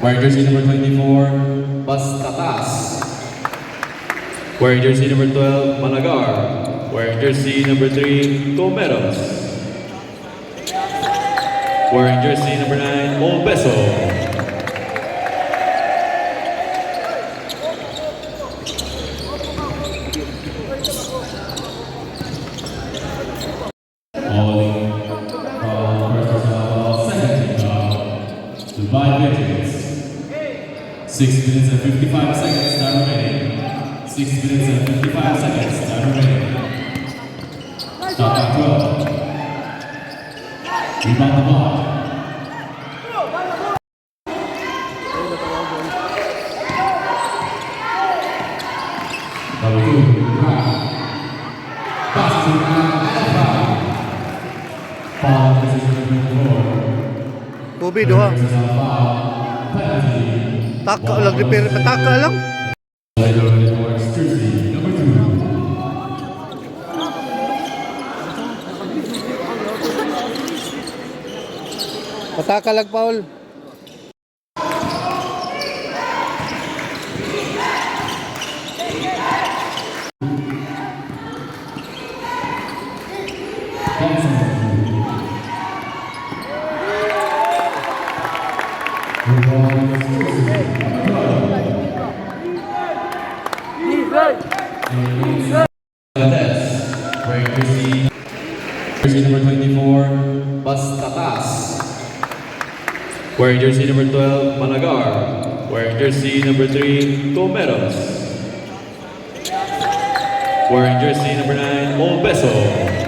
Wearing jersey number 24, Bastatas. Wearing jersey number 12, Managar. Wearing jersey number 3, Comeros. Wearing jersey number 9, Olbeso. Dubai Patriots. 6 minutes and 55 seconds time remaining. 6 minutes and 55 seconds time remaining. Stop back 12. Rebound the ball. Number 2, Brown. Pass to Alpha. Ball position number 4. Kobe doha. Taka lang, repair pataka lang. Pataka lang, Paul. Jersey number 24, Bastatas. Wearing jersey number 12, Managar. Wearing jersey number 3, Comeros. Wearing jersey number 9, Olbeso.